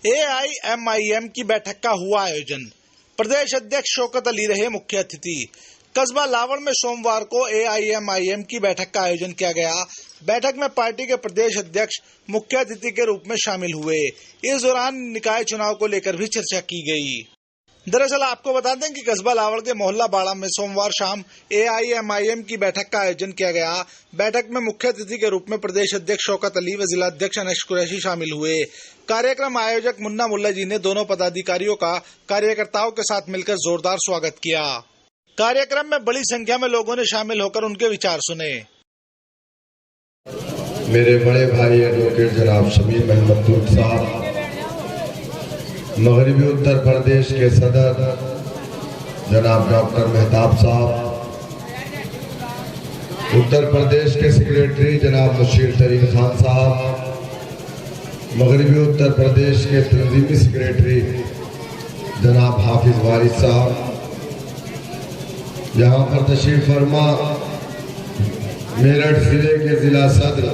AIMIM की बैठक का हुआ आयोजन। प्रदेश अध्यक्ष शौकत अली रहे मुख्य अतिथि। कस्बा लावड़ में सोमवार को एआईएमआईएम की बैठक का आयोजन किया गया। बैठक में पार्टी के प्रदेश अध्यक्ष मुख्य अतिथि के रूप में शामिल हुए। इस दौरान निकाय चुनाव को लेकर भी चर्चा की गई। दरअसल आपको बता दें कि कस्बा लावड़ के मोहल्ला बाड़ा में सोमवार शाम एआईएमआईएम की बैठक का आयोजन किया गया। बैठक में मुख्य अतिथि के रूप में प्रदेश अध्यक्ष शौकत अली व जिला अध्यक्ष अनस कुरैशी शामिल हुए। कार्यक्रम आयोजक मुन्ना मुल्ला जी ने दोनों पदाधिकारियों का कार्यकर्ताओं के साथ मिलकर जोरदार स्वागत किया। कार्यक्रम में बड़ी संख्या में लोगों ने शामिल होकर उनके विचार सुने। मेरे बड़े भाई एडवोकेट जनाब शमीर अहमद तुर्क साहब, मगरबी उत्तर प्रदेश के सदर जनाब डॉक्टर मेहताब साहब, उत्तर प्रदेश के सेक्रेटरी जनाब मुशीर तरीन खान साहब, मगरबी उत्तर प्रदेश के तंजीमी सेक्रेटरी जनाब हाफिज वारिस साहब, यहाँ पर तशरीफ फरमा मेरठ जिले के जिला सदर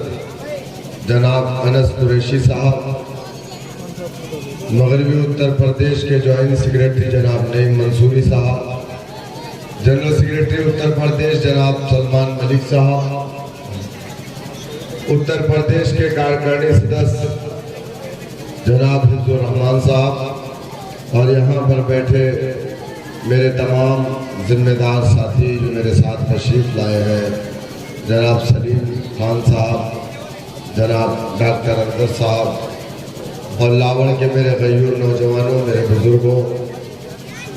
जनाब अनस कुरैशी साहब, मगरबी उत्तर प्रदेश के ज्वाइंट सेक्रेटरी जनाब नईम मंसूरी साहब, जनरल सेक्रेटरी उत्तर प्रदेश जनाब सलमान मलिक साहब, उत्तर प्रदेश के कार्यकारिणी सदस्य जनाब हिफ्जुर रहमान साहब और यहाँ पर बैठे मेरे तमाम जिम्मेदार साथी जो मेरे साथ तशरीफ लाए हैं, जनाब सलीम खान साहब, जनाब डॉक्टर अनवर साहब और लावड़ के मेरे गयूर नौजवानों, मेरे बुजुर्गों,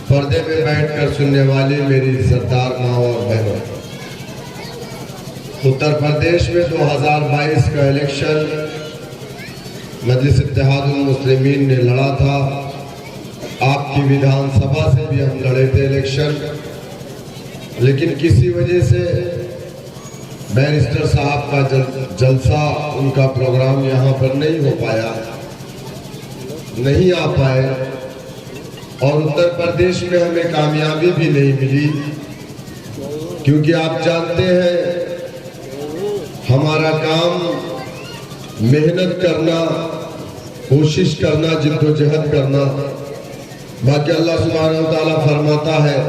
पर्दे में बैठकर सुनने वाली मेरी सरदार माँ और बहनों, उत्तर प्रदेश में 2022 का इलेक्शन मजलिस इत्तेहादुल मुस्लिमीन ने लड़ा था। आपकी विधानसभा से भी हम लड़े थे इलेक्शन, लेकिन किसी वजह से बैरिस्टर साहब का जलसा, उनका प्रोग्राम यहाँ पर नहीं हो पाया, नहीं आ पाए और उत्तर प्रदेश में हमें कामयाबी भी नहीं मिली, क्योंकि आप जानते हैं हमारा काम मेहनत करना, कोशिश करना, जिद्दोजहद करना। बाकी अल्लाह सुब्हानहू व तआला फरमाता है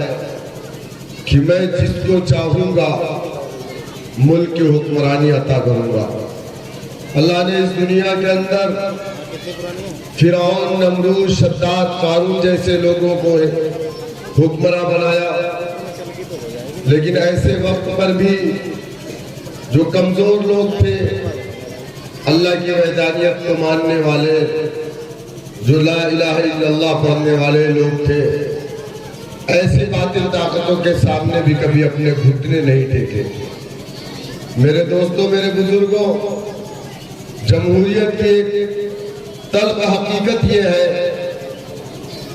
कि मैं जिसको चाहूंगा मुल्क की हुक्मरानी अता करूंगा। अल्लाह ने इस दुनिया के अंदर फिरौन, नमरूद, शद्दाद, कारून जैसे लोगों को हुक्मरान बनाया, लेकिन ऐसे वक्त पर भी जो कमजोर लोग थे, अल्लाह की वहदानियत को मानने वाले, जो ला इलाहा इल्लल्लाह पढ़ने वाले लोग थे, ऐसी बातिल ताकतों के सामने भी कभी अपने घुटने नहीं टेके। मेरे दोस्तों, मेरे बुजुर्गों, जमहूरियत की एक तल्ख हकीकत यह है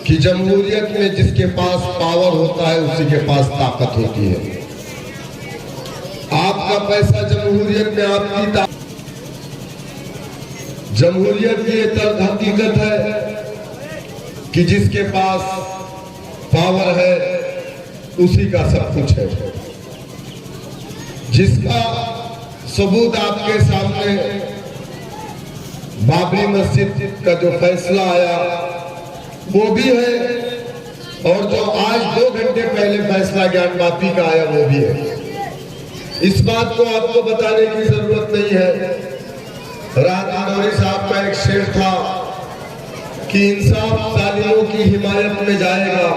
कि जमहूरियत में जिसके पास पावर होता है उसी के पास ताकत होती है। आपका पैसा जमहूरियत में आपकी ताकत। जमहूरियत की एक तल्ख हकीकत है कि जिसके पास पावर है उसी का सब कुछ है। जिसका सबूत आपके सामने बाबरी मस्जिद का जो फैसला आया वो भी है, और जो आज 2 घंटे पहले फैसला ज्ञानवापी का आया वो भी है। इस बात को आपको बताने की जरूरत नहीं है। राहत नौरी साहब का एक शेर था कि इंसाफ जालिमों की हिमायत में जाएगा,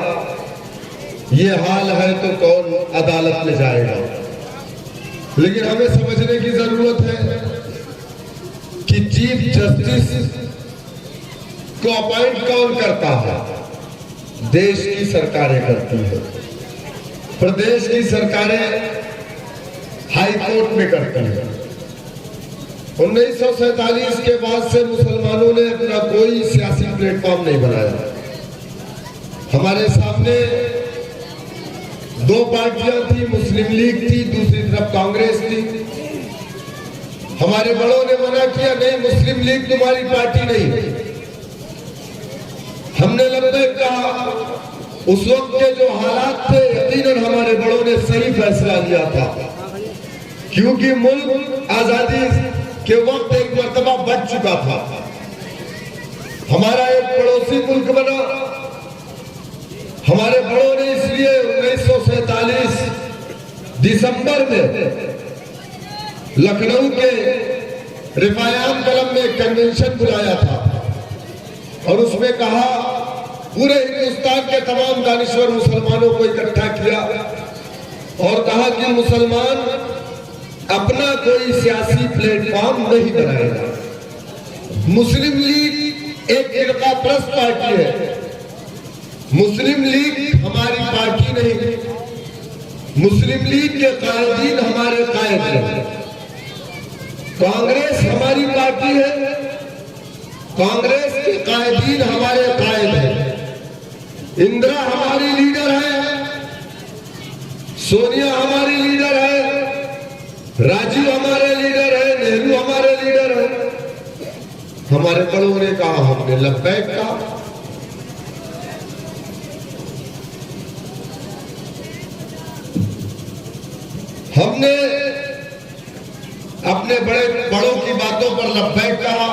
ये हाल है तो कौन अदालत में जाएगा। लेकिन हमें समझने की जरूरत है कि चीफ जस्टिस को अपॉइंट कौन करता है? देश की सरकारें करती है। प्रदेश की सरकारें हाई कोर्ट में करती है। 1947 के बाद से मुसलमानों ने अपना कोई सियासी प्लेटफॉर्म नहीं बनाया। हमारे सामने 2 पार्टियां थी, मुस्लिम लीग थी, दूसरी तरफ कांग्रेस थी। हमारे बड़ों ने मना किया, नहीं मुस्लिम लीग तुम्हारी पार्टी नहीं। हमने लब्बैक कहा। उस वक्त के जो हालात थे, यकीनन हमारे बड़ों ने सही फैसला लिया था, क्योंकि मुल्क आजादी के वक्त एक मर्तबा बढ़ चुका था। हमारा एक पड़ोसी मुल्क बना। हमारे बड़ों ने इसलिए 1947 दिसंबर में लखनऊ के रिफायान कलम में कन्वेंशन बुलाया था और उसमें कहा, पूरे हिंदुस्तान के तमाम दानिश्वर मुसलमानों को इकट्ठा किया और कहा कि मुसलमान अपना कोई सियासी प्लेटफॉर्म नहीं बनाएगा। मुस्लिम लीग एक फिरका परस्त पार्टी है। मुस्लिम लीग हमारी पार्टी नहीं। मुस्लिम लीग के कायदीन हमारे कायद हैं। कांग्रेस हमारी पार्टी है। कांग्रेस के कायदीन हमारे कायद हैं। इंदिरा हमारी लीडर है। सोनिया हमारी लीडर है। राजीव हमारे लीडर है। नेहरू हमारे लीडर है। हमारे बड़ों ने कहा, हमने लब्बैक कहा। हमने अपने बड़ों की बातों पर लब्बैक कहा।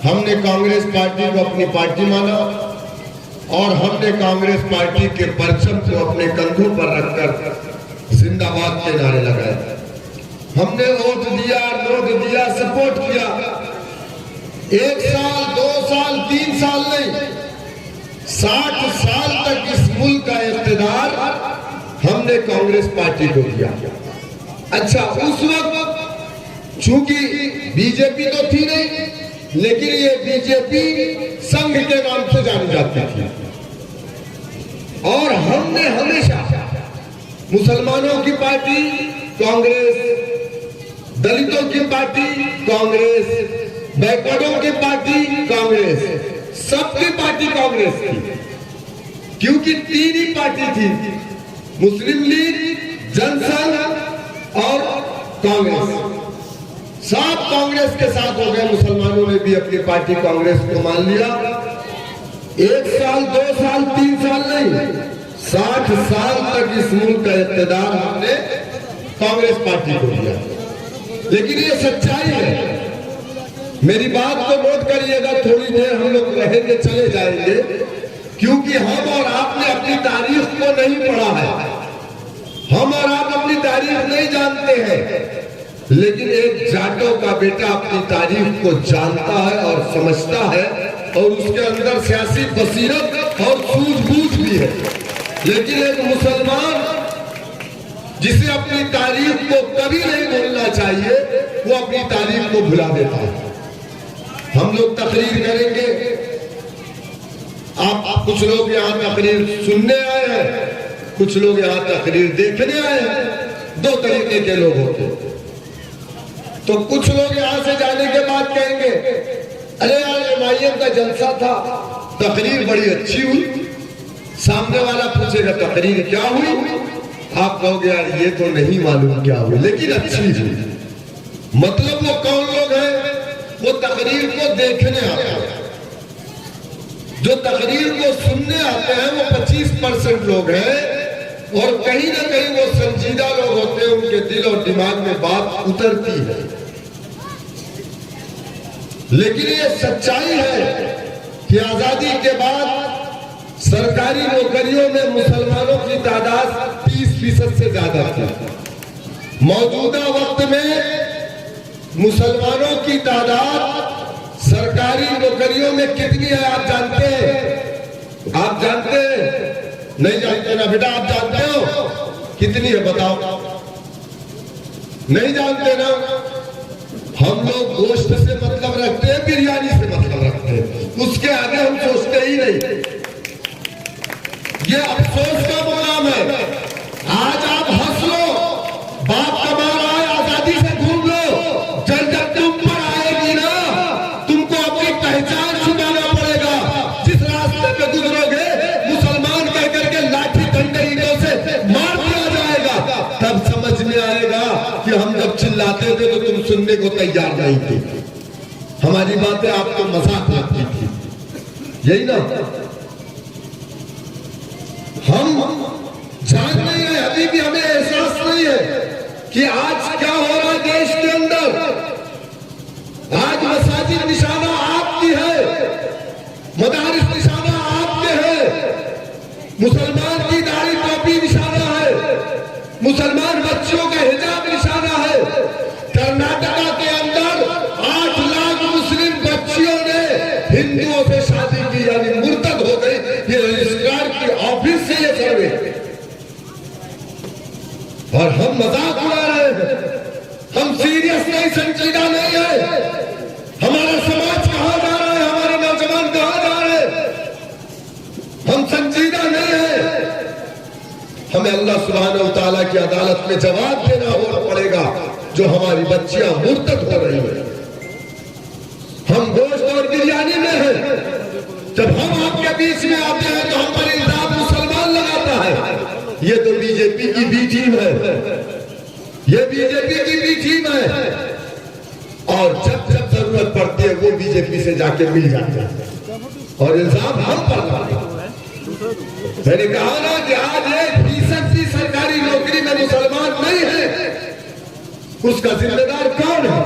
हमने कांग्रेस पार्टी को अपनी पार्टी माना और हमने कांग्रेस पार्टी के परचम को अपने कंधों पर रखकर जिंदाबाद के नारे लगाए। हमने वोट दिया, नोट दिया, सपोर्ट किया। 1 साल, 2 साल, 3 साल नहीं, 60 साल तक इस मुल्क का इख्तिदार हमने कांग्रेस पार्टी को दिया। अच्छा, उस वक्त चूंकि बीजेपी तो थी नहीं, लेकिन ये बीजेपी संघ के नाम से जानी जाती थी और हमने हमेशा मुसलमानों की पार्टी कांग्रेस, दलितों की पार्टी कांग्रेस, बैकवर्डों की पार्टी कांग्रेस, सबकी पार्टी कांग्रेस थी। क्योंकि 3 ही पार्टी थी, मुस्लिम लीग, जनसंघ और कांग्रेस। सब कांग्रेस के साथ हो गए। मुसलमानों ने भी अपनी पार्टी कांग्रेस को मान लिया। 1 साल, 2 साल, 3 साल नहीं, 60 साल तक इस मुल्क का इख्तिदार हमने कांग्रेस पार्टी को दिया। लेकिन ये सच्चाई है। मेरी बात को नोट करिएगा। थोड़ी देर हम लोग रहेंगे, चले जाएंगे, क्योंकि हम और आपने अपनी तारीख को नहीं पढ़ा है। हम और आप अपनी तारीख नहीं जानते हैं, लेकिन एक जाटों का बेटा अपनी तारीख को जानता है और समझता है और उसके अंदर सियासी बसीरत और सूझबूझ भी है। लेकिन एक मुसलमान जिसे अपनी तारीख को कभी नहीं भूलना चाहिए, वो अपनी तारीख को भुला देता है। हम लोग तकरीर करेंगे। आप कुछ लोग यहाँ तकरीर सुनने आए हैं, कुछ लोग यहाँ तकरीर देखने आए हैं। 2 तरीके के लोग होते हैं। तो कुछ लोग यहाँ से जाने के बाद कहेंगे, अरे यार एमआईएम का जलसा था, तकरीर बड़ी अच्छी हुई। सामने वाला पूछेगा तकरीर क्या हुई, आप कहोगे यार ये तो नहीं मालूम क्या हुई, लेकिन अच्छी हुई। मतलब वो कौन लोग हैं? वो तकरीर को देखने आते हैं। जो तकरीर को सुनने आते हैं वो 25% लोग हैं और कहीं ना कहीं वो संजीदा लोग होते हैं। उनके दिल और दिमाग में बात उतरती है। लेकिन ये सच्चाई है कि आजादी के बाद सरकारी नौकरियों में मुसलमानों की तादाद 30% से ज्यादा थी। मौजूदा वक्त में मुसलमानों की तादाद सरकारी नौकरियों में कितनी है आप जानते हैं? आप जानते हैं? नहीं जानते ना बेटा, आप जानते हो कितनी है बताओ? नहीं जानते ना। हम लोग गोश्त से मतलब रखते हैं, बिरयानी से मतलब रखते हैं, उसके आगे हम सोचते ही नहीं। ये अफसोस का मुकाम है। आज आप हंस लो, बाप कमा रहा है, आजादी से घूम लो। जब तुम पर आएगी ना, तुमको अपनी पहचान छुपाना पड़ेगा। जिस रास्ते पे गुजरोगे मुसलमान कह करके लाठी डंडे ईंटों से मार दिया जाएगा, तब समझ में आएगा कि हम जब चिल्लाते थे तो तुम सुनने को तैयार नहीं थे। हमारी बातें आपको मजाक लगती थी, यही ना? हम जान नहीं है, अभी भी हमें एहसास नहीं है कि आज क्या हो रहा है देश के अंदर। आज मसाजिद निशाना आपकी है, मदारिस मुसलमान की दाढ़ी टोपी निशाना है, मुसलमान बच्चियों का हिजाब निशाना है। कर्नाटका के अंदर 8 लाख मुस्लिम बच्चियों ने हिंदुओं से शादी की, यानी मुर्तद हो गई। ये रजिस्ट्रार की ऑफिस से ये सर्वे, और हम मजाक उड़ा रहे हैं, हम सीरियस नहीं, संजीदा नहीं है। हमारा समाज कहां जा रहा है, हमारे नौजवान कहां जा रहे हैं, हम संजीदा नहीं है। हमें अल्लाह सुब्हानहू व तआला की अदालत में जवाब देना पड़ेगा जो हमारी बच्चियां मुर्तद हो रही हैं। हम गोश्त और बिरयानी में हैं। जब हम आपके बीच में आते हैं तो हम पर इल्जाम मुसलमान लगाता है। ये तो बीजेपी की बी टीम है, ये बीजेपी की बी टीम है। और जब जब जरूरत पड़ती है वो बीजेपी से जाके मिल जाते हैं और इल्जाम हम पर लगाते हैं। मैंने कहा ना कि आज 1% की सरकारी नौकरी में मुसलमान नहीं है, उसका जिम्मेदार कौन है?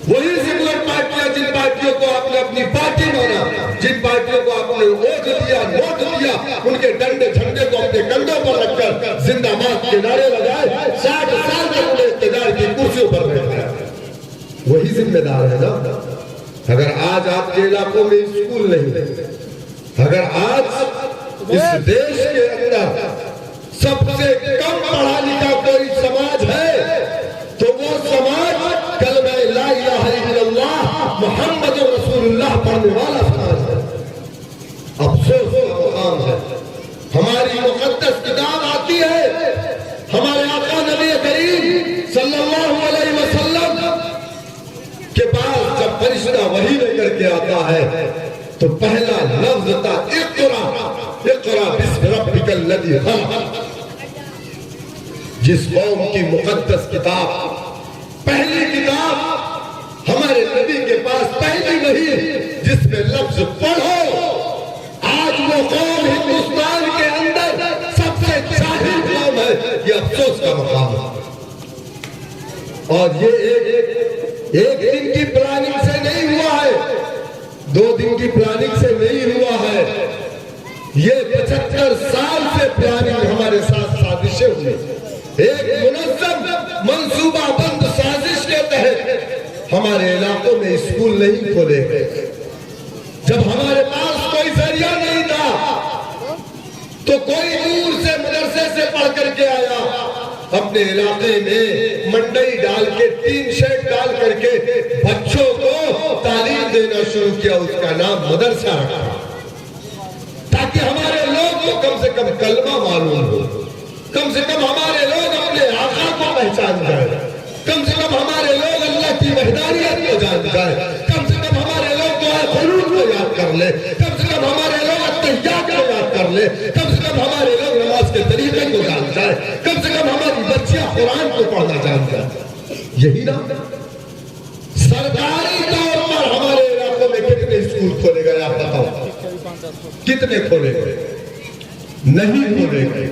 वही सेकुलर पार्टियां, जिन पार्टियों को आपने अपनी पार्टी माना, जिन पार्टियों को आपने वोट दिया, नोट दिया, उनके डंडे झंडे को अपने कंधों पर रखकर जिंदाबाद के नारे लगाए, 60 साल तक उन्हें इख्तियार की कुर्सियों पर बैठाया, वही जिम्मेदार है ना। अगर आज आपके इलाकों में स्कूल नहीं, अगर आज इस देश के अंदर सबसे कम पढ़ा लिखा कोई समाज है तो वो समाज कलमा ला इलाहा इल्लल्लाह मुहम्मद रसूलुल्लाह पढ़ने वाला समाज है। अफसोस का मुकाम है, हमारी मुकद्दस किताब आती है, हमारे आका नबी करीम सल्लल्लाहु अलैहि वसल्लम के पास जब फरिश्ता वही लेकर के आता है तो पहला लफ्ज था इक़रा, इक़रा बिस्मि रब्बिकल लज़ी खलक़। जिस कौम की मुकद्दस किताब, पहली किताब हमारे नबी के पास पहली वही जिसमें लफ्ज पढ़ो, आज वो कौम हिंदुस्तान के अंदर सबसे जाहिल कौम है। ये अफसोस का मकाम है। और ये एक दिन की प्लानिंग से नहीं हुआ है, 2 दिन की प्लानिंग से नहीं हुआ है, ये 75 साल से प्लानिंग हमारे साथ साजिशें हुई। एक मुनज़्ज़म मंसूबाबंद साजिश के तहत हमारे इलाकों में स्कूल नहीं खोले गए। जब हमारे पास कोई जरिया नहीं था तो कोई दूर से मदरसे से पढ़ करके आया, अपने इलाके में मंडई डाल के, टीन शेड डाल करके बच्चों को तालीम देना शुरू किया। उसका नाम मदरसा रखा ताकि हमारे लोग को कम से कम कलमा मालूम हो, कम से कम हमारे लोग अपने आका को पहचान जाए, कम से कम हमारे लोग अल्लाह की वहदानियत को जान जाए, कम से कम हमारे लोग दुआ क़ुनूत को याद कर ले, कम से कम हमारे लोग अत्तहियात को याद कर ले, कम से कम हमारे लोग नमाज के तरीके को जान जाए, कम से कम हमारी बच्चियां कुरान को पढ़ना जान जाए। यही ना सरकारी तौर पर हमारे इलाकों में कितने स्कूल खोले गए आप बताओ, कितने खोले गए? नहीं खोले गए।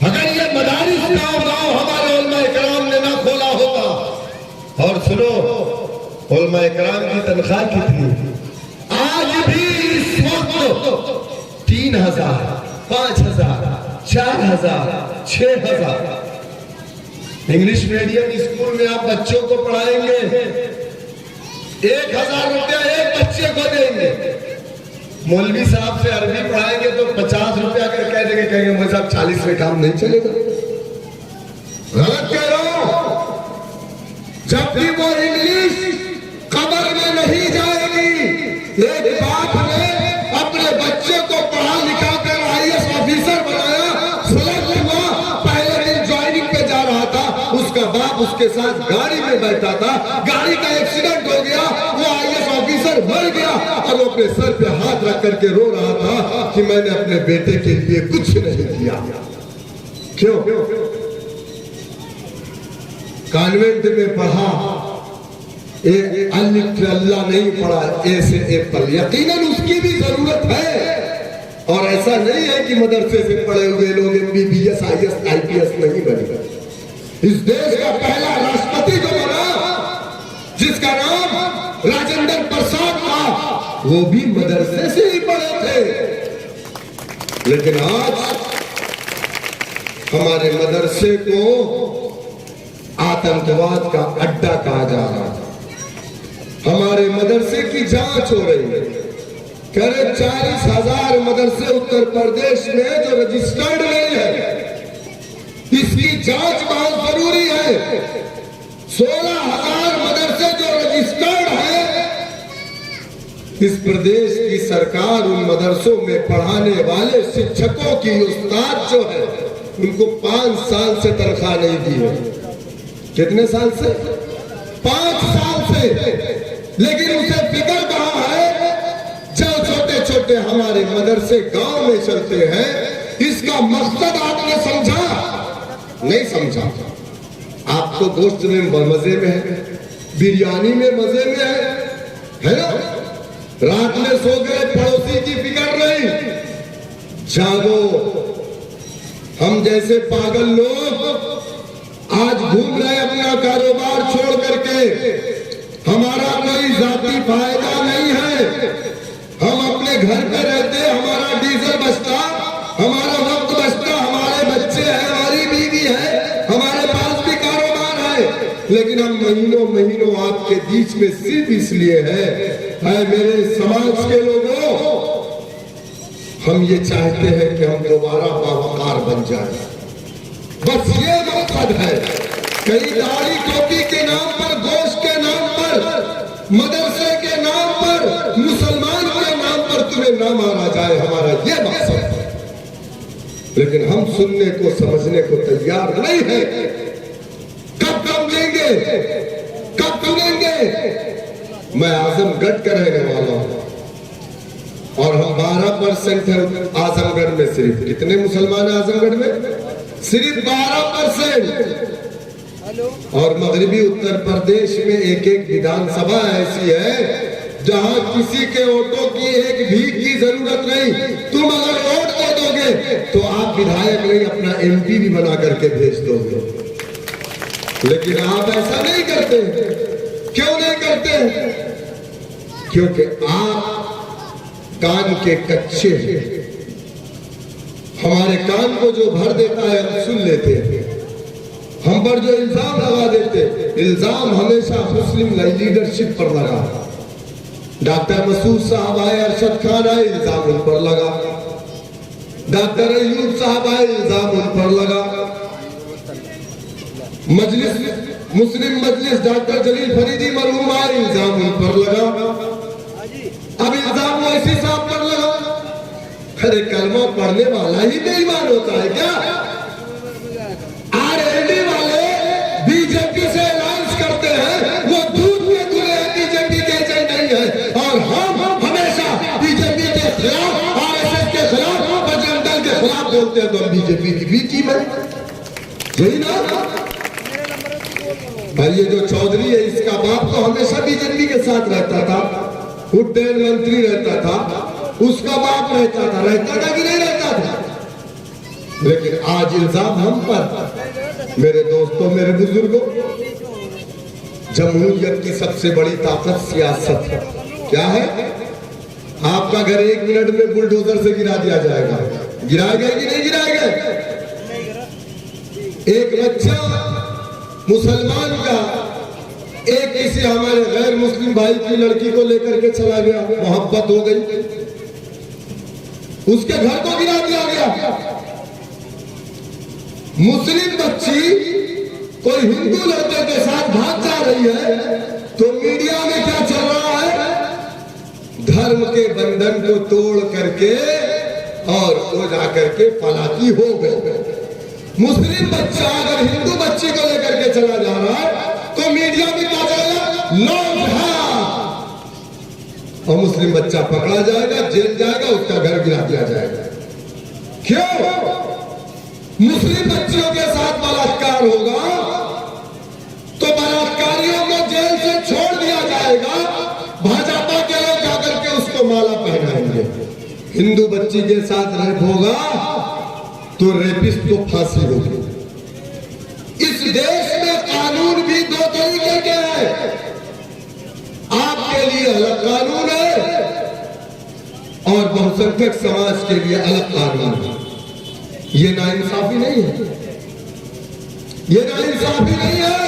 अगर ये मदारिस गाँव हमारे उलमा इकराम ने ना खोला होता, और सुनो उलमा इकराम की तनख्वाह कितनी आज भी इस वक्त 3000, 5000, 4000, 6000। इंग्लिश मीडियम स्कूल में आप बच्चों को पढ़ाएंगे 1000 रुपया एक बच्चे को देंगे। मौलवी साहब से अरबी पढ़ाएंगे तो 50 रुपया अगर कह देंगे, कहेंगे मुझे साहब 40 में काम नहीं चलेगा। गलत कह रहा हूं। जबकि वो इंग्लिश कब्र में नहीं जाएगी। एक बाप ने अपने बच्चे को पढ़ा लिखा कर IAS ऑफिसर बनाया, सेलेक्ट हुआ, पहले दिन ज्वाइनिंग पे जा रहा था, उसका बाप उसके साथ गाड़ी में बैठा था, गाड़ी का एक्सीडेंट हो गया, वो IAS ऑफिसर मर गया और वो अपने सर पे हाथ रख करके रो रहा था कि मैंने अपने बेटे के लिए कुछ नहीं किया। क्यों? कॉन्वेंट में पढ़ा, अल्लाह नहीं पढ़ा, ए से एप्पल। यकीनन उसकी भी जरूरत है, और ऐसा नहीं है कि मदरसे से पढ़े हुए लोग MBBS, IAS, IPS नहीं बने। इस देश का पहला राष्ट्रपति जो बना, जिसका नाम राजेंद्र प्रसाद था, वो भी मदरसे से ही पढ़े थे। लेकिन आज हमारे मदरसे को आतंकवाद का अड्डा कहा जा रहा है। हमारे मदरसे की जांच हो रही है। करीब 40,000 मदरसे उत्तर प्रदेश में जो रजिस्टर्ड नहीं है, इसकी जांच बहुत जरूरी है। 16,000 मदरसे जो रजिस्टर्ड है, इस प्रदेश की सरकार उन मदरसों में पढ़ाने वाले शिक्षकों की उस्ताद जो है उनको 5 साल से तनख्वाह नहीं दी है। कितने साल से? 5 साल से। लेकिन उसे फिक्र कहां है? जब छोटे छोटे हमारे मदरसे गांव में चलते हैं, इसका मकसद आपने समझा? नहीं समझा। आप तो गोश्त में मजे में है, बिरयानी में मजे में है ना? रात में सो गए, पड़ोसी की फिक्र नहीं। जागो। हम जैसे पागल लोग आज घूम रहे अपना कारोबार छोड़ करके। हमारा कोई जाती फायदा नहीं है। हम अपने घर पे रहते, हमारा डीजल बचता, हमारा वक्त बचता, हमारे बच्चे हैं, हमारी बीवी है, हमारे पास भी कारोबार है। लेकिन हम महीनों महीनों आपके बीच में सिर्फ इसलिए है मेरे समाज के लोगों, हम ये चाहते हैं कि हम दोबारा बावकार बन जाए। बस ये मकसद है। कहीं दाढ़ी टोपी के नाम पर, गोश्त के नाम पर, मदरसे के नाम पर, मुसलमान के नाम पर तुम्हें ना मारा जाए, हमारा ये मकसद है। लेकिन हम सुनने को समझने को तैयार नहीं है। कब समझेंगे? कब सुनेंगे? मैं आजमगढ़ का रहने वाला हूं और हम 12% है आजमगढ़ में। सिर्फ कितने मुसलमान है आजमगढ़ में? सिर्फ 12%। और मगरबी उत्तर प्रदेश में एक एक विधानसभा ऐसी है जहां किसी के वोटों की एक भीख की जरूरत नहीं। तुम अगर वोट दे दोगे तो आप विधायक नहीं, अपना MP भी बना करके भेज दोगे। लेकिन आप ऐसा नहीं करते। क्यों नहीं करते? क्योंकि आप कान के कच्चे हैं। हमारे कान को जो भर देता है हम सुन लेते हैं। हम पर जो इल्जाम लगा देते, इल्जाम हमेशा मुस्लिम लीडरशिप पर लगा। डॉक्टर मसूद साहब आए, अरशद खान आए, इल्जाम उन पर लगा। डॉक्टर अयूब साहब आए, इल्जाम उन पर लगा। मुस्लिम मजलिस डॉक्टर जलील फरीदी मरहूम आए, इल्जाम उन पर लगा। अब इल्जाम वैसी साहब पर लगा। अरे कलमा पढ़ने वाला ही बेईमान होता है क्या? RLD वाले बीजेपी से अलायंस करते हैं, वो दूध के दूल्हे बीजेपी के एजेंट नहीं है। और हम हमेशा बीजेपी के खिलाफ, RSS के खिलाफ, बजरंग दल के खिलाफ बोलते हैं। तो हम बीजेपी की भी टीम है, यही ना? भाई ये जो चौधरी है, इसका बाप तो हमेशा बीजेपी के साथ रहता था, उड्डयन मंत्री रहता था, उसका बाप रहता था कि नहीं रहता था? लेकिन आज इल्जाम हम पर। मेरे दोस्तों, मेरे बुजुर्गों, जमहूरियत की सबसे बड़ी ताकत सियासत है। क्या है? आपका घर 1 मिनट में बुलडोजर से गिरा दिया जाएगा। गिराएगा कि नहीं गिराएगा? एक बच्चा मुसलमान का एक किसी हमारे गैर मुस्लिम भाई की लड़की को लेकर के चला गया, मोहब्बत हो गई, उसके घर को गिरा दिया गया। मुस्लिम बच्ची कोई हिंदू लड़के के साथ भाग जा रही है, तो मीडिया में क्या चल रहा है? धर्म के बंधन को तोड़ करके और वो जाकर के फलाकी हो गए। मुस्लिम बच्चा अगर हिंदू बच्ची को लेकर के चला जा रहा है तो मीडिया में क्या जाएगा? लॉ और मुस्लिम बच्चा पकड़ा जाएगा, जेल जाएगा, उसका घर गिरा दिया जाएगा। क्यों? मुस्लिम बच्चियों के साथ बलात्कार होगा तो बलात्कारियों को जेल से छोड़ दिया जाएगा। भाजपा के लोग जाकर के उसको माला पहनाएंगे। हिंदू बच्ची के साथ रेप होगा तो रेपिस्ट को फांसी होगी। इस देश में कानून भी 2 तरीके के हैं। आपके लिए अलग कानून है और बहुसंख्यक समाज के लिए अलग कानून है। ये नाइंसाफी नहीं है, ये नाइंसाफी नहीं है।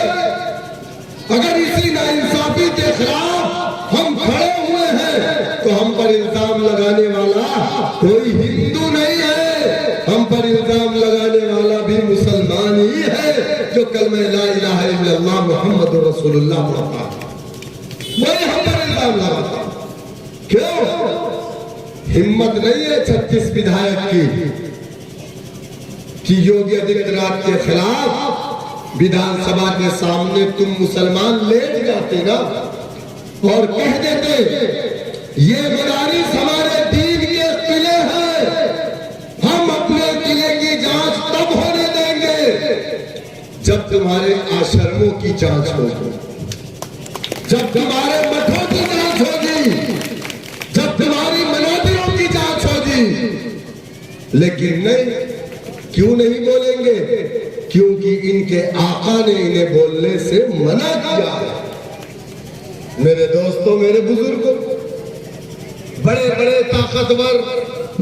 अगर इसी नाइंसाफी के खिलाफ हम खड़े हुए हैं तो हम पर इल्जाम लगाने वाला कोई हिंदू नहीं है, हम पर इल्जाम लगाने वाला भी मुसलमान ही है जो कलमा ला इलाहा इल्लल्लाह मुहम्मदुर रसूलुल्लाह पढ़ता है, वही हम पर इल्जाम लगाता है। क्यों? हिम्मत नहीं है 36 विधायक की कि योगी आदित्यनाथ के खिलाफ विधानसभा के सामने तुम मुसलमान लेट जाते ना और कह देते ये मदारिस हमारे दीन के किले हैं, हम अपने किले की जांच तब होने देंगे जब तुम्हारे आश्रमों की जांच होगी, जब तुम्हारे मठों की जांच होगी, जब तुम्हारी मनादिरों की जांच होगी। लेकिन नहीं, क्यों नहीं बोलेंगे? क्योंकि इनके आका ने इन्हें बोलने से मना किया। मेरे दोस्तों, मेरे बुजुर्गों, बड़े बड़े ताकतवर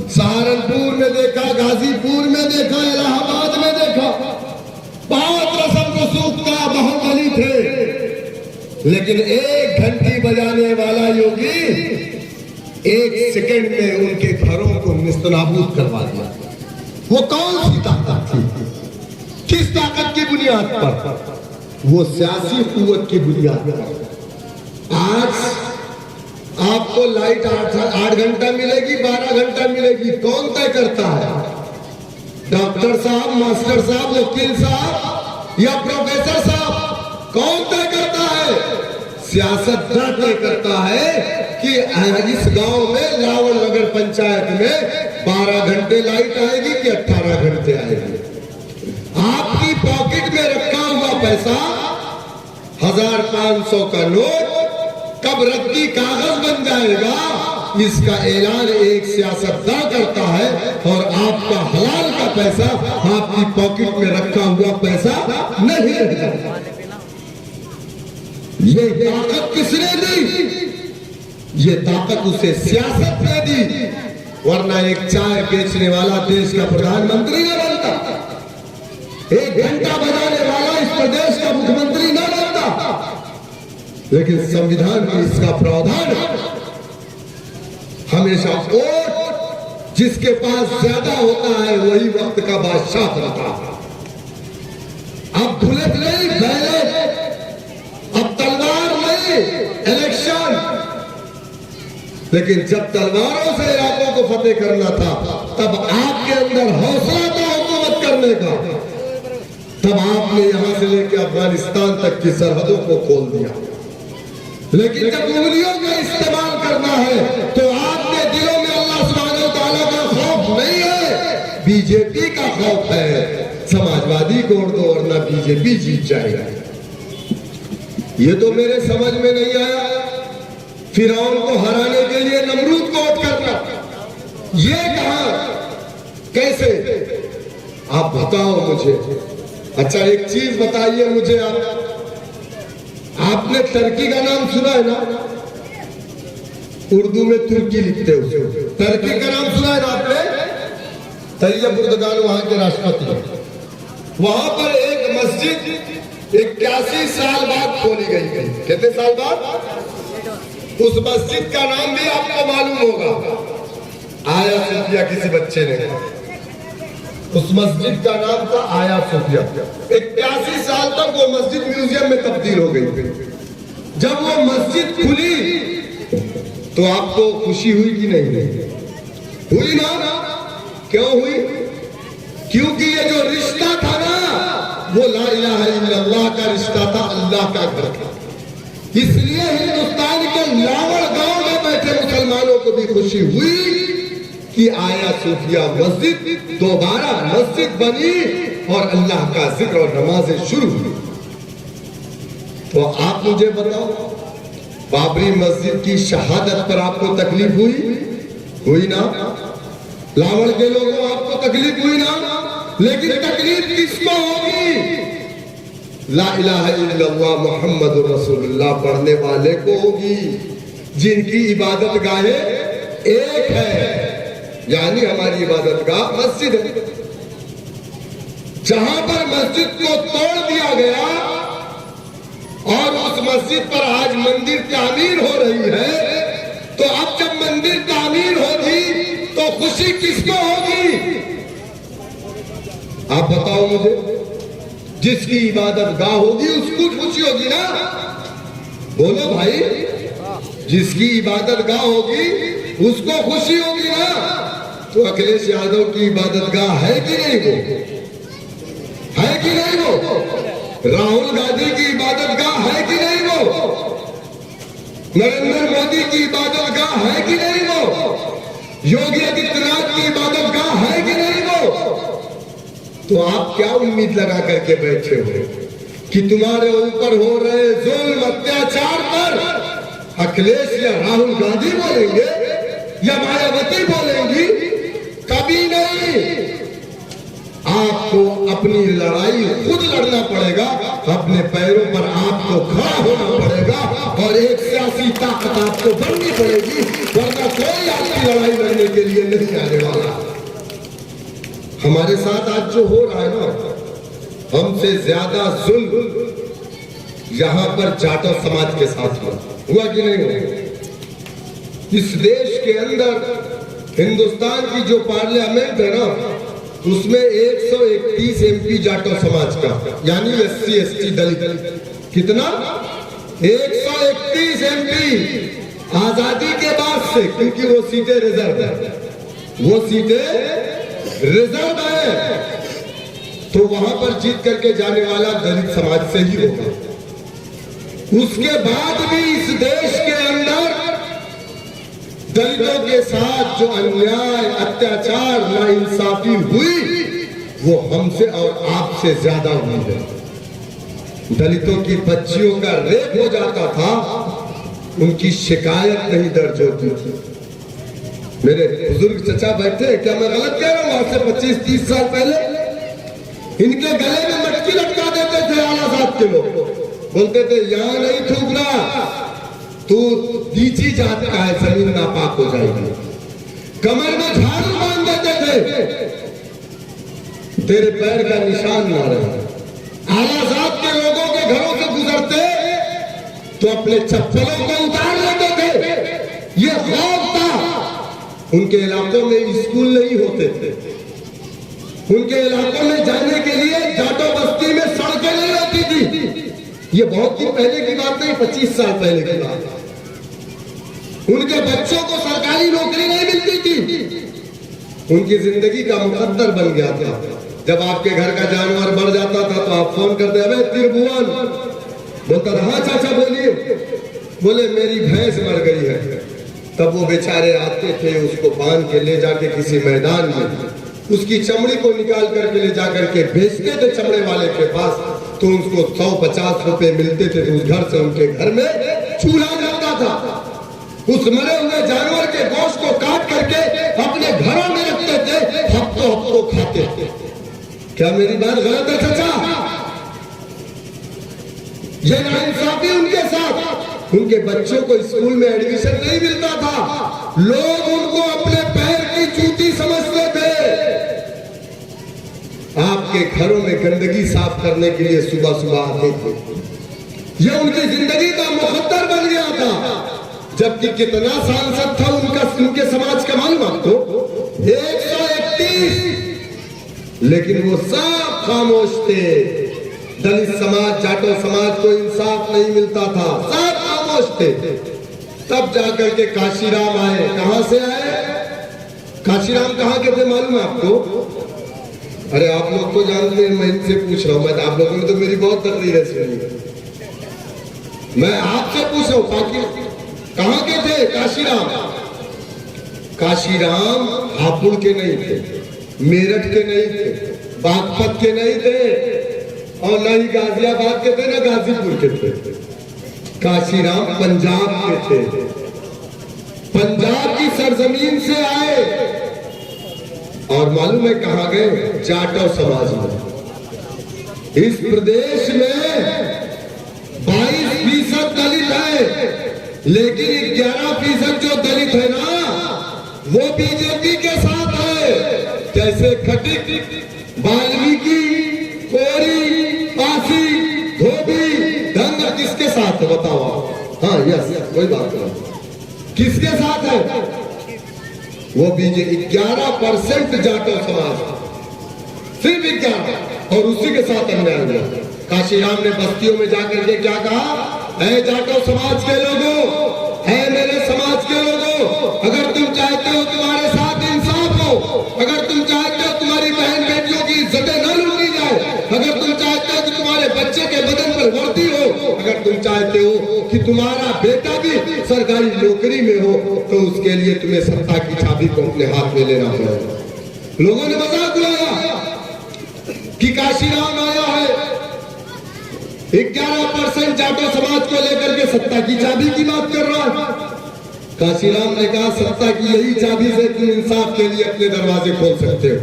सहारनपुर में देखा, गाजीपुर में देखा, इलाहाबाद में देखा, बहुत रस्म रसूख का बाहुबली थे, लेकिन एक घंटी बजाने वाला योगी 1 सेकंड में उनके घरों को निस्तनाबूद करवा दिया। वो कौन सी ताकत थी? किस ताकत की बुनियाद पर? वो सियासी कुव्वत की बुनियाद पर। आज आपको लाइट 8 घंटा मिलेगी, 12 घंटा मिलेगी, कौन तय करता है? डॉक्टर साहब, मास्टर साहब, वकील साहब या प्रोफेसर साहब? कौन तय करता है? सियासतदान तय करता है कि इस गांव में लावड़ नगर पंचायत में 12 घंटे लाइट आएगी कि 18 घंटे आएगी। आपकी पॉकेट में रखा हुआ पैसा 1500 का नोट कब रद्दी कागज बन जाएगा, इसका ऐलान एक सियासतदान करता है, और आपका हलाल का पैसा आपकी पॉकेट में रखा हुआ पैसा नहीं रहता। ये ताकत किसने दी? ये ताकत उसे सियासत ने दी, वरना एक चाय बेचने वाला देश का प्रधानमंत्री न बनता, एक घंटा बजाने वाला इस प्रदेश का मुख्यमंत्री न बनता। लेकिन संविधान में इसका प्रावधान हमेशा वोट जिसके पास ज्यादा होता है वही वक्त का बादशाह बनता है। अब बुलेट नहीं, बैलेट, अब तलवार नहीं, इलेक्शन। लेकिन जब तलवारों से इलाकों को फतेह करना था, तब आपके अंदर हौसला था हुकूमत करने का, तब आपने यहां से लेकर अफगानिस्तान तक की सरहदों को खोल दिया। लेकिन जब उंगलियों का इस्तेमाल करना है तो आपके दिलों में अल्लाह सुब्हानहू तआला का खौफ नहीं है, बीजेपी का खौफ है। समाजवादी को वोट दो वरना बीजेपी जीत जाएगा। ये तो मेरे समझ में नहीं आया। फिरौन को हराने के लिए नमरूद को वोट करना, ये कहां, कैसे? आप बताओ मुझे। अच्छा, एक चीज बताइए मुझे, आपने टर्की का नाम सुना है ना? उर्दू में तुर्की लिखते हो, टर्की का नाम सुना है ना आपने? तैयब उर्दगान वहां के राष्ट्रपति, वहां पर एक मस्जिद 81 साल बाद खोली गई। कितने साल बाद? उस मस्जिद का नाम भी आपको मालूम होगा, आया सोफिया। किसी बच्चे ने, उस मस्जिद का नाम था आया सोफिया। 81 साल तक वो मस्जिद म्यूजियम में तब्दील हो गई। जब वो मस्जिद खुली तो आपको खुशी हुई कि नहीं? हुई ना? क्यों हुई? क्योंकि ये जो रिश्ता था ना, वो ला इलाहा इल्लल्लाह का रिश्ता था, अल्लाह का घर था। इसलिए हिंदुस्तान के लावड़ गांव में बैठे मुसलमानों को भी खुशी हुई कि आया सूफिया मस्जिद दोबारा मस्जिद बनी और अल्लाह का जिक्र और नमाजें शुरू हुई। तो आप मुझे बताओ, बाबरी मस्जिद की शहादत पर आपको तकलीफ हुई ना? लावड़ के लोगों आपको तकलीफ हुई ना? लेकिन तकलीफ किसको होगी? ला इलाहा इल्लल्लाह मुहम्मदुर रसूलुल्लाह पढ़ने वाले को होगी, जिनकी इबादत गाहे एक है, यानी हमारी इबादत गाह मस्जिद है। जहां पर मस्जिद को तोड़ दिया गया और उस मस्जिद पर आज मंदिर तामीर हो रही है, तो अब जब मंदिर तामीर होगी तो खुशी किसको होगी? आप बताओ मुझे। जिसकी इबादत गाह होगी उसको खुशी होगी ना? बोलो भाई, जिसकी इबादत गाह होगी उसको खुशी होगी ना? तो अखिलेश यादव की इबादत गाह है कि नहीं? वो है कि नहीं? वो राहुल गांधी की इबादत गाह है कि नहीं? वो नरेंद्र मोदी की इबादत गाह है कि नहीं? वो योगी आदित्यनाथ की इबादत गाह है कि नहीं? वो तो आप क्या उम्मीद लगा करके बैठे हो कि तुम्हारे ऊपर हो रहे जुल्म अत्याचार पर अखिलेश या राहुल गांधी बोलेंगे या मायावती बोलेंगी? कभी नहीं। आपको अपनी लड़ाई खुद लड़ना पड़ेगा, अपने पैरों पर आपको खड़ा होना पड़ेगा और एक सियासी ताकत आपको बननी पड़ेगी, वरना कोई आपकी लड़ाई लड़ने के लिए नहीं आने वाला। हमारे साथ आज जो हो रहा है ना, हमसे ज्यादा जुल्म यहां पर जाटव समाज के साथ हुआ कि नहीं हुआ? इस देश के अंदर हिंदुस्तान की जो पार्लियामेंट है ना, उसमें 131 एमपी जाटव समाज का, यानी SC ST दलित। कितना? 131 एमपी आजादी के बाद से, क्योंकि वो सीटें रिजर्व है, वो सीटें रिजर्व है, तो वहां पर जीत करके जाने वाला दलित समाज से ही होगा। उसके बाद भी इस देश के अंदर दलितों के साथ जो अन्याय, अत्याचार, नाइंसाफी हुई, वो हमसे और आपसे ज्यादा हुई है। दलितों की बच्चियों का रेप हो जाता था, उनकी शिकायत नहीं दर्ज होती थी। मेरे बुजुर्ग चचा बैठे, क्या मैं गलत कह रहा हूं? आज से 25-30 साल पहले इनके गले में मटकी लटका देते थे आला साहब के लोग, बोलते थे यहां नहीं थूकना, तू नीची जात का है, जमीन नापाक हो जाएगी। कमर में झाड़ू बांध देते थे, तेरे पैर का निशान ना रहे। आला साहब के लोगों के घरों से गुजरते तो अपने चप्पलों को उतार लेते थे। ये खौफ था। उनके इलाकों में स्कूल नहीं होते थे, उनके इलाकों में जाने के लिए जाटो बस्ती में सड़कें नहीं होती थी। ये बहुत दिन पहले की बात नहीं, 25 साल पहले की बात। उनके बच्चों को सरकारी नौकरी नहीं मिलती थी। उनकी जिंदगी का मुकद्दर बन गया था। जब आपके घर का जानवर मर जाता था तो आप फोन करते, अबे त्रिभुवन, बोलता था हाँ चाचा बोलिए। बोले मेरी भैंस मर गई है। तब वो बेचारे आते थे, उसको बांध के ले जाके किसी मैदान में उसकी चमड़ी को निकाल करके ले जाकर के बेचते थे चमड़े वाले के पास, तो उसको 100-50 रुपए मिलते थे। तो उस घर से उनके घर में चूल्हा जलता था। उस मरे हुए जानवर के गोश्त को काट करके अपने घरों में रखते थे, हफ्तों खाते थे। क्या मेरी बात गलत है चाचा? ये नाइंसाफी उनके साथ। उनके बच्चों को स्कूल में एडमिशन नहीं मिलता था, लोग उनको अपने पैर की जूती समझते थे। आपके घरों में गंदगी साफ करने के लिए सुबह सुबह आते थे। यह उनकी जिंदगी का मुकद्दर बन गया था। जबकि कितना सांसद था उनके समाज का मालूम आपको? 131। लेकिन वो सब खामोश थे। दलित समाज, जाटो समाज को इंसाफ नहीं मिलता था, सब खामोश थे। तब जाकर के काशीराम आए। कहां से आए? काशीराम कहां के थे मालूम आपको? अरे आप लोग तो जानते हैं, मैं इनसे पूछ रहा हूं। मैं आप लोगों ने तो मेरी बहुत तकरीरें सुनी, मैं आपसे पूछ रहा हूं। कहां के थे काशीराम? काशीराम हापुड़ के नहीं थे, मेरठ के नहीं थे, बागपत के नहीं थे, और न ही गाजियाबाद के थे, न गाजीपुर के थे। काशीराम पंजाब के थे। पंजाब की सरजमीन से आए और मालूम है कहां गए? जाटव समाज में। इस प्रदेश में 22% दलित है, लेकिन 11% जो दलित है ना, वो बीजेपी के साथ है, जैसे खटिक, वाल्मीकि, कोरी, पासी, धोबी, ढंग किसके साथ है बताओ आप? हाँ यस कोई बात नहीं, किसके साथ है? वो बीजेपी 11% जाटो समाज, सिर्फ 11, और उसी के साथ अन्याय हुआ। काशीराम ने बस्तियों में जाकर के क्या कहा? है जाटो समाज के लोगों, है मेरे समाज के लोगों, अगर तुम चाहते हो तुम्हारे साथ इंसाफ हो, अगर तुम चाहते हो तुम्हारी बहन बेटियों की इज्जतें न लूटी जाए, अगर तुम चाहते हो कि तुम्हारे बच्चे के बदन पर वर्दी हो, अगर तुम चाहते हो कि तुम्हारा बेटा भी सरकारी नौकरी में हो, तो उसके लिए तुम्हें सत्ता की चाबी को अपने हाथ में लेना पड़ेगा। लोगों ने मजाक उड़ाया कि काशीराम आया है 11% जाटो समाज को लेकर के सत्ता की चाबी की बात कर रहा है। काशीराम ने कहा सत्ता की यही चाबी से तुम इंसाफ के लिए अपने दरवाजे खोल सकते हो।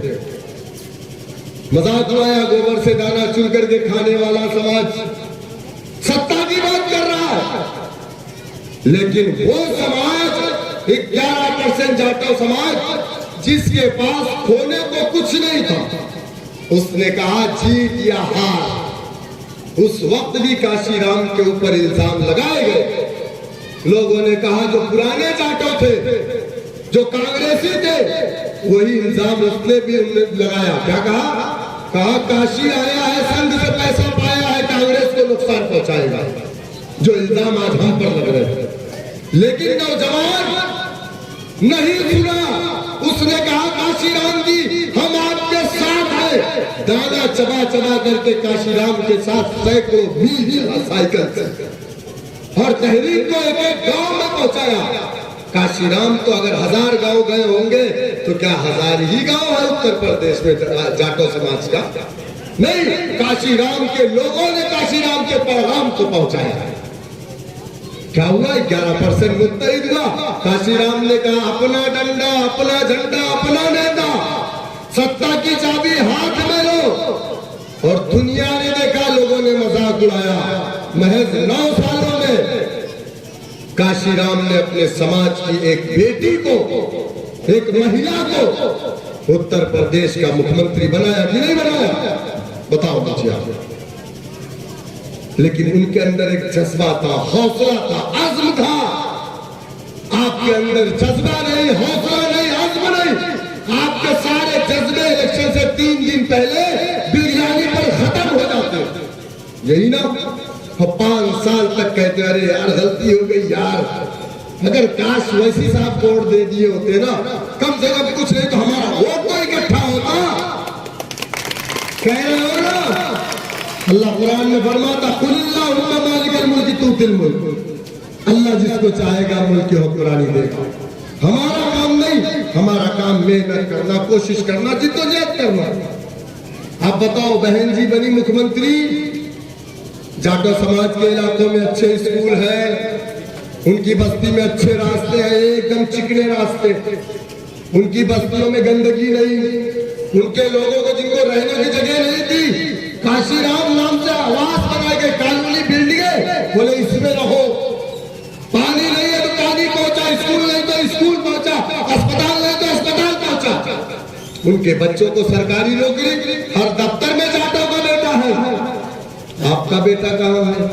मजाक उड़ाया, गोबर से दाना चुन करके खाने वाला समाज सत्ता की बात कर रहा है, लेकिन वो समाज 11% जाटो समाज जिसके पास खोने को कुछ नहीं था, उसने कहा जीत या हार। उस वक्त भी काशीराम के ऊपर इल्जाम लगाए गए। लोगों ने कहा जो पुराने जाटो थे, जो कांग्रेसी थे, वही इल्जाम उसने भी लगाया। क्या कहा? कहा काशी आया है, संघ से पैसा पाया है, कांग्रेस को नुकसान पहुंचाएगा। जो इल्जाम आज हम पर लग रहे थे, लेकिन नौजवान नहीं सुना। उसने कहा काशीराम जी हम आपके साथ हैं। दाना चबा चबा करके काशीराम के साथ सैकड़ों मील साइकिल से और तहरीक को एक एक गांव में पहुंचाया। काशीराम तो अगर 1000 गांव गए होंगे तो क्या 1000 ही गांव है उत्तर प्रदेश में जाटो समाज का? नहीं, काशीराम के लोगों ने काशीराम के पैगाम को पहुंचाया। क्या हुआ? 11% मुत्तहिद हुआ। काशीराम ने कहा अपना डंडा, अपना झंडा, अपना नेता, सत्ता की चाबी हाथ में लो। और दुनिया ने देखा, लोगों ने मजाक उड़ाया। महज 9 सालों में काशीराम ने अपने समाज की एक बेटी को, एक महिला को उत्तर प्रदेश का मुख्यमंत्री बनाया कि नहीं बनाया? बताओ मुझे आप। लेकिन उनके अंदर एक जज्बा था, हौसला था, अज़्म था। आपके अंदर जज्बा नहीं, हौसला नहीं, अज़्म नहीं। आपके सारे जज्बे इलेक्शन से 3 दिन पहले बिरयानी पर खत्म हो जाते। यही ना? 5 साल तक कहते अरे यार गलती हो गई यार, अगर काश वैसी साहब वोट दे दिए होते ना, कम से कम कुछ नहीं तो हमारा वोट तो इकट्ठा होता। कह रहे हो ना, अल्लाह कुरान में फरमाता कुल्लाहुम्मा मालिकल मुल्क तूतिल मुल्क, अल्लाह जिसको चाहेगा मुल्क की हुक्मरानी देगा। हमारा काम नहीं, हमारा काम मेहनत करना, कोशिश करना, जिद्दोजहद करना। आप बताओ, बहन जी बनी मुख्यमंत्री, जाटो समाज के इलाकों में अच्छे स्कूल है, उनकी बस्ती में अच्छे रास्ते हैं, एकदम चिकने रास्ते, उनकी बस्तियों में गंदगी नहीं, उनके लोगों को जिनको रहने की जगह नहीं थी, काशीराम नाम से आवास बनाए गए, कॉलोनी बिल्डिंग, बोले इसमें रहो। पानी नहीं है तो पानी पहुंचा, स्कूल नहीं तो स्कूल पहुंचा, अस्पताल नहीं तो अस्पताल पहुंचा। उनके बच्चों को सरकारी नौकरी, हर दफ्तर में जाटो का बेटा है। आपका बेटा कहाँ है?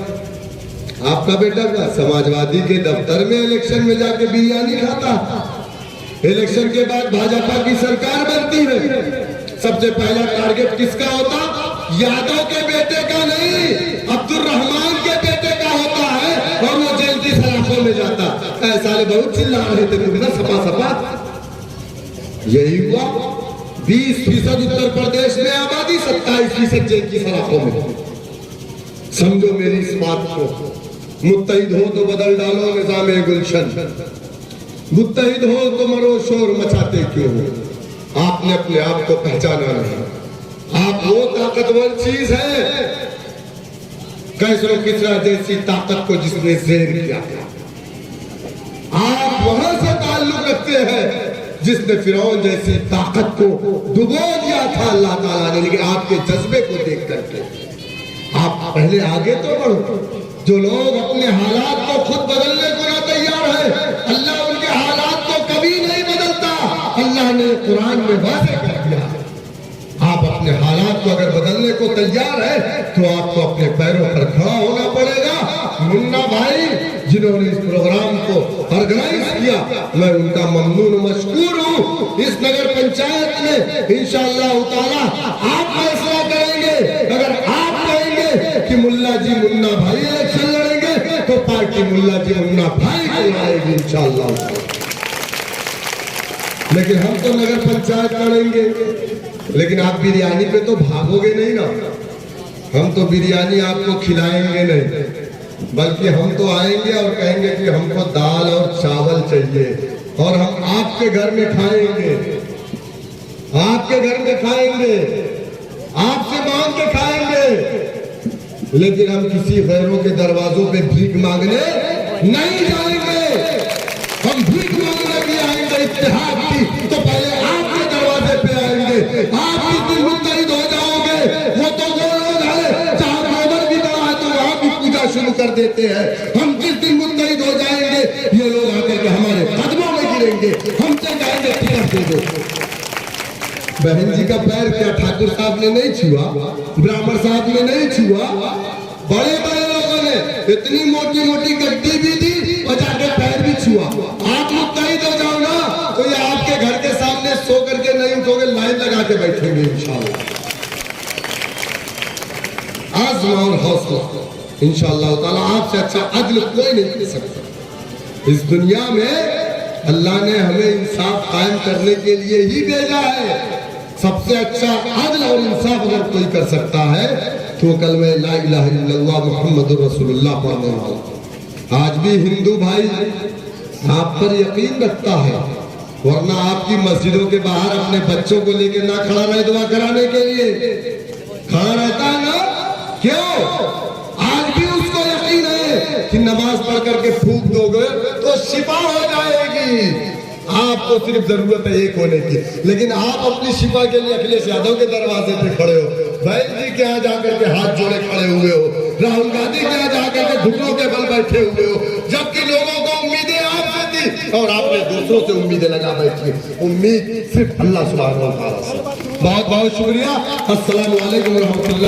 आपका बेटा का समाजवादी के दफ्तर में इलेक्शन में जाके बिरयानी खाता। इलेक्शन के बाद भाजपा की सरकार बनती है, सबसे पहला टारगेट किसका होता? यादव के बेटे का नहीं, अब्दुल रहमान के बेटे का होता है, और वो जेल की सलाखों में जाता। ऐसा बहुत चिल्ला रहे थे तुम ना, सपा सपा। यही हुआ। 20% उत्तर प्रदेश में आबादी, 27% जेल की सलाखों में। समझो मेरी इस बात को, मुत्तहिद हो तो बदल डालो निजामे गुलशन, मुत्तहिद हो तो मरो शोर मचाते क्यों हो? आपने अपने आप को पहचाना नहीं। आप वो ताकतवर चीज है, कैसरो किसरा जैसी ताकत को जिसने ज़ेर किया। आप वहां से ताल्लुक रखते हैं जिसने फिरौन जैसी ताकत को डुबो दिया था अल्लाह ताला ने। लेकिन आपके जज्बे को देख करके आप पहले आगे तो बढ़ो। जो लोग अपने हालात को खुद बदलने को ना तैयार है, अल्लाह उनके हालात को कभी नहीं बदलता। अल्लाह ने कुरान में वादे कर दिया। आप अपने हालात को अगर बदलने को तैयार है तो आपको अपने पैरों पर खड़ा होना पड़ेगा। मुन्ना भाई जिन्होंने इस प्रोग्राम को ऑर्गेनाइज किया, मैं उनका ममनून मशकूर हूँ। इस नगर पंचायत में इंशाअल्लाह ताला आप फैसला करेंगे। अगर आप कहेंगे कि मुल्ला जी मुन्ना भाई इलेक्शन लड़ेंगे तो पार्टी मुल्ला जी मुन्ना भाई को लड़ाएगी इंशाअल्लाह। लेकिन हम तो नगर पंचायत लड़ेंगे, लेकिन आप बिरयानी पे तो भागोगे नहीं ना। हम तो बिरयानी आपको खिलाएंगे नहीं, बल्कि हम तो आएंगे और कहेंगे कि हमको दाल और चावल चाहिए, और हम आपके घर में खाएंगे, आपके घर में खाएंगे, आपसे मांग के खाएंगे। लेकिन हम किसी गैरों के दरवाजों पे भीख मांगने नहीं जाएंगे। हम भीख मांगने भी आएंगे इत्तेहाद की तो पहले आपके दरवाजे पे आएंगे। आप जिस दिन मुत्तहिद हो जाओगे वो तो वो लोग हैं जहाँ गोबर भी बना है तो वहां भी पूजा शुरू कर देते हैं। हम जिस दिन मुत्तहिद हो जाएंगे ये लोग आकर के हमारे कदमों में गिरेंगे, हमसे कहेंगे टिकट दे दो। बहन जी का पैर क्या ठाकुर साहब ने नहीं छुआ, ब्राह्मण साहब ने नहीं छुआ, बड़े बड़े लोगों ने इतनी मोटी मोटी गड्डी भी दी और जाके पैर भी छुआ। आप मुत्तहिद हो जाओ ना तो ये आपके घर के सामने सो करके नहीं उठोगे, लाइन लगा के बैठेंगे इंशाअल्लाह। आज़मा और हौसला इंशाअल्लाह ताला, आपसे अच्छा अदल कोई नहीं कर सकता। इस दुनिया में अल्लाह ने हमें इंसाफ कायम करने के लिए ही भेजा है। सबसे अच्छा अदल और इंसाफ अगर कोई कर सकता है तो कलमे ला इलाहा इल्लल्लाह मुहम्मदुर रसूलुल्लाह पढ़ने वाला। आज भी हिंदू भाई आप पर यकीन रखता है, वरना आपकी मस्जिदों के बाहर अपने बच्चों को लेकर ना खड़ा रहे दुआ कराने के लिए, खड़ा रहता है ना? क्यों? आज भी उसको यकीन है कि नमाज पढ़ करके फूंक दोगे तो शिफा हो जाएगी। आपको सिर्फ जरूरत है एक होने की, लेकिन आप अपनी शिफा के लिए अखिलेश यादव के दरवाजे पे खड़े हो, बैल जी के यहाँ जाकर के हाथ जोड़े खड़े हुए हो, राहुल गांधी के यहाँ जाकर के घुटनों के बल बैठे हुए हो, जबकि लोगों को उम्मीदें आपसे थी और आपने दूसरों से उम्मीदें लगा बैठी। उम्मीद सिर्फ अल्लाह सुब्हानहू व तआला से। बहुत बहुत शुक्रिया। अस्सलामु अलैकुम व रहमतुल्लाह।